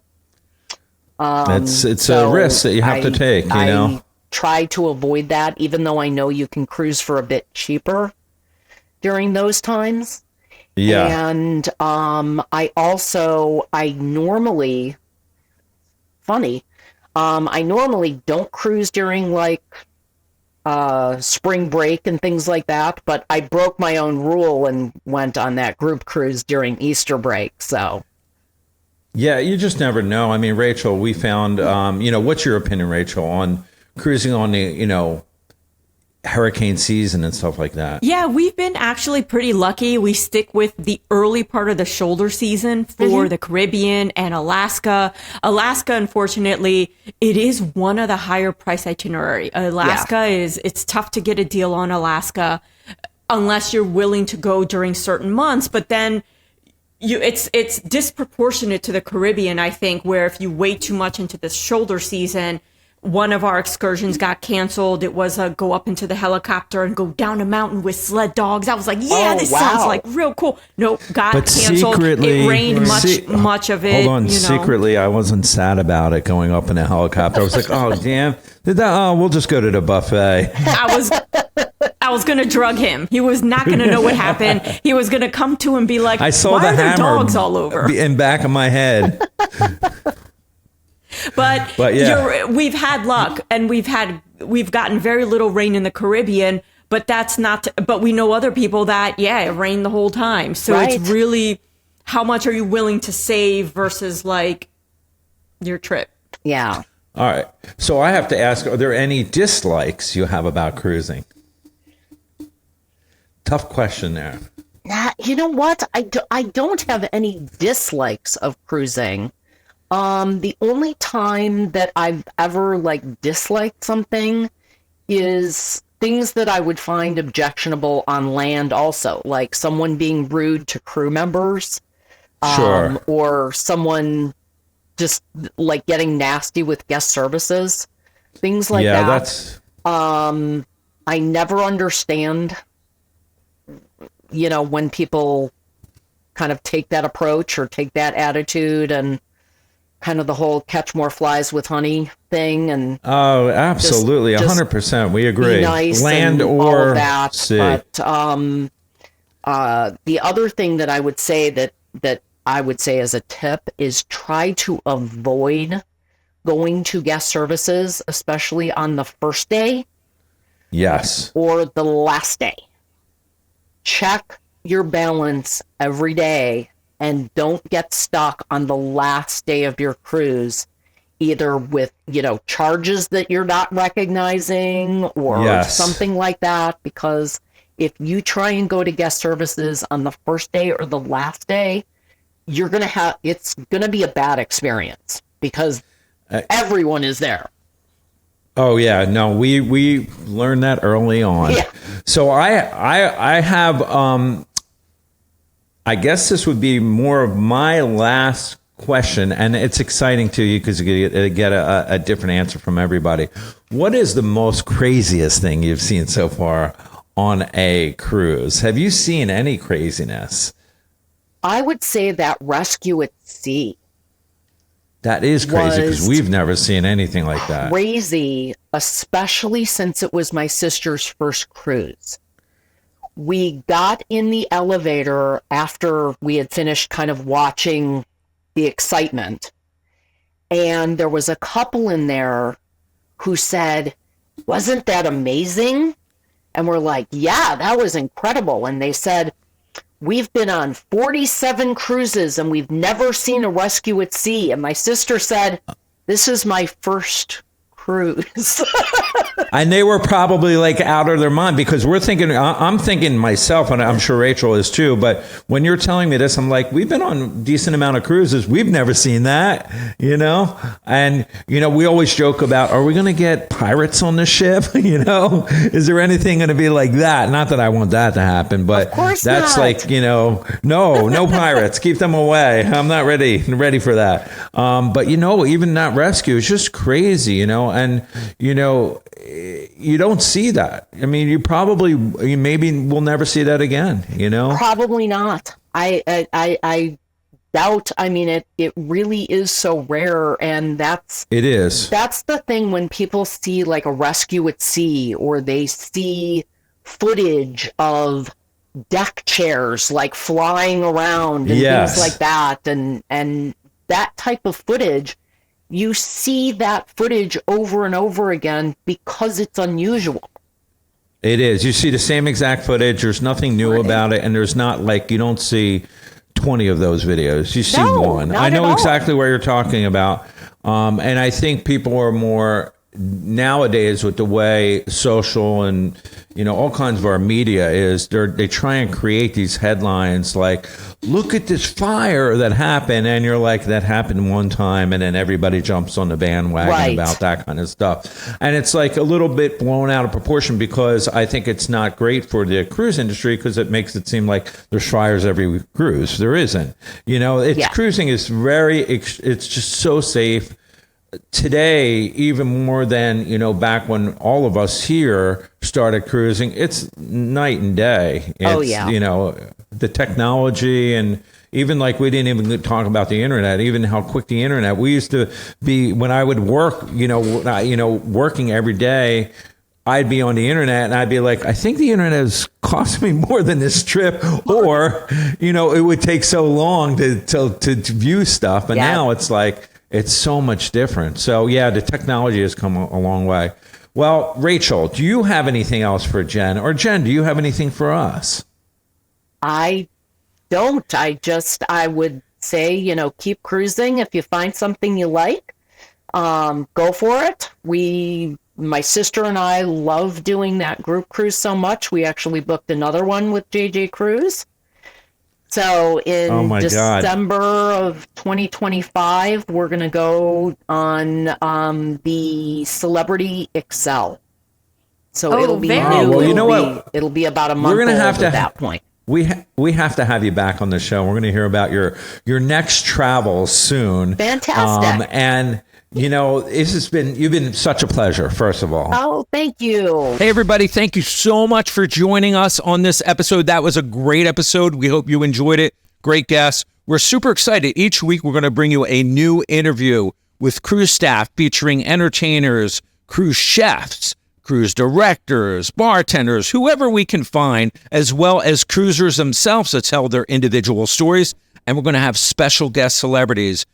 It's a risk that you have to take, I try to avoid that, even though I know you can cruise for a bit cheaper during those times. Yeah. And I normally don't cruise during like spring break and things like that, but I broke my own rule and went on that group cruise during Easter break. So Yeah, you just never know. I mean, Rachel, we found, what's your opinion, Rachel, on cruising on the, hurricane season and stuff like that? Yeah, we've been actually pretty lucky. We stick with the early part of the shoulder season for the Caribbean and Alaska. Alaska, unfortunately, it is one of the higher price itinerary. Alaska it's tough to get a deal on Alaska unless you're willing to go during certain months, but then it's disproportionate to the Caribbean, I think, where if you wait too much into the shoulder season, one of our excursions got canceled. It was a go up into the helicopter and go down a mountain with sled dogs. I was like, this sounds like real cool. Nope, got canceled. Secretly, it rained much of it. Hold on, secretly, I wasn't sad about it going up in a helicopter. I was like, oh, damn. We'll just go to the buffet. I was going to drug him. He was not going to know what happened. He was going to come to and be like, I saw why the are there hammer dogs all over? in back of my head. But yeah, we've had luck, and we've gotten very little rain in the Caribbean, but that's not, but we know other people that, it rained the whole time. So It's really, how much are you willing to save versus like your trip? Yeah. All right. So I have to ask, are there any dislikes you have about cruising? Tough question there. You know what? I don't have any dislikes of cruising. The only time that I've ever disliked something is things that I would find objectionable on land also, like someone being rude to crew members. Sure. Or someone just getting nasty with guest services. Things like that. Yeah, that's... I never understand, when people kind of take that approach or take that attitude, and kind of the whole catch more flies with honey thing. And oh, absolutely, 100%. We agree. Be nice land and or all of that. sea. But the other thing that I would say that I would say as a tip is try to avoid going to guest services, especially on the first day. Yes. or the last day. Check your balance every day and don't get stuck on the last day of your cruise, either with, charges that you're not recognizing or Yes. something like that, because if you try and go to guest services on the first day or the last day, it's going to be a bad experience because everyone is there. Oh yeah, no, we learned that early on. Yeah. So I have I guess this would be more of my last question, and it's exciting to you because you get a different answer from everybody. What is the most craziest thing you've seen so far on a cruise? Have you seen any craziness? I would say that rescue at sea. That is crazy because we've never seen anything like that. Crazy, especially since it was my sister's first cruise. We got in the elevator after we had finished kind of watching the excitement, and there was a couple in there who said, "Wasn't that amazing?" And we're like, "Yeah, that was incredible." And they said, "We've been on 47 cruises and we've never seen a rescue at sea." And my sister said, "This is my first cruise." And they were probably like out of their mind because I'm thinking myself, and I'm sure Rachel is too, but when you're telling me this, I'm like, we've been on a decent amount of cruises. We've never seen that, And, we always joke about, are we going to get pirates on the ship? Is there anything going to be like that? Not that I want that to happen, but of course that's not. like, no pirates. Keep them away. I'm not ready for that. But, even that rescue is just crazy, and, you don't see that. I mean, you maybe will never see that again, Probably not. I doubt. I mean, it really is so rare, and that's the thing when people see like a rescue at sea, or they see footage of deck chairs like flying around and things like that, and that type of footage. You see that footage over and over again because it's unusual. It is. You see the same exact footage. There's nothing new about it. And there's not like, you don't see 20 of those videos. You see one. I know exactly what you're talking about. And I think people are more nowadays with the way social and, all kinds of our media is, they try and create these headlines like, look at this fire that happened. And you're like, that happened one time. And then everybody jumps on the bandwagon about that kind of stuff. And it's like a little bit blown out of proportion because I think it's not great for the cruise industry because it makes it seem like there's fires every cruise. There isn't. Cruising is it's just so safe. Today, even more than, back when all of us here started cruising, it's night and day. It's, the technology, and even like we didn't even talk about the internet, even how quick the internet. We used to be, when I would work, working every day, I'd be on the internet and I'd be like, I think the internet has cost me more than this trip, or, it would take so long to view stuff. And now it's like, it's so much different. So the technology has come a long way. Well, Rachel, do you have anything else for Jen? Or Jen, do you have anything for us? I don't. I would say, keep cruising. If you find something you like, go for it. My sister and I love doing that group cruise so much. We actually booked another one with JJ Cruise. So in December of 2025, we're going to go on the Celebrity Excel. So it'll be new. Well, it'll be about a month old at that point. We have to have you back on the show. We're going to hear about your next travels soon. Fantastic. And you've been such a pleasure, first of all. Oh, thank you. Hey, everybody. Thank you so much for joining us on this episode. That was a great episode. We hope you enjoyed it. Great guests. We're super excited. Each week, we're going to bring you a new interview with cruise staff featuring entertainers, cruise chefs, cruise directors, bartenders, whoever we can find, as well as cruisers themselves to tell their individual stories. And we're going to have special guest celebrities.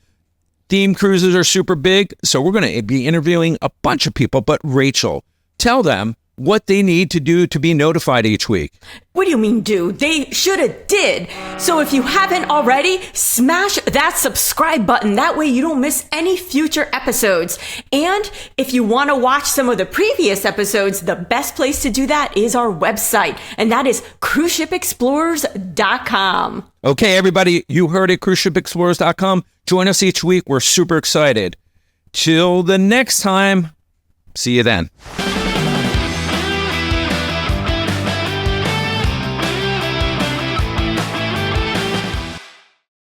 Theme cruises are super big, so we're going to be interviewing a bunch of people. But Rachel, tell them what they need to do to be notified each week. What do you mean do? They should have did. So if you haven't already, smash that subscribe button. That way you don't miss any future episodes. And if you want to watch some of the previous episodes, the best place to do that is our website. And that is cruiseshipexplorers.com. Okay, everybody, you heard it, cruiseshipexplorers.com. Join us each week. We're super excited. Till the next time, see you then.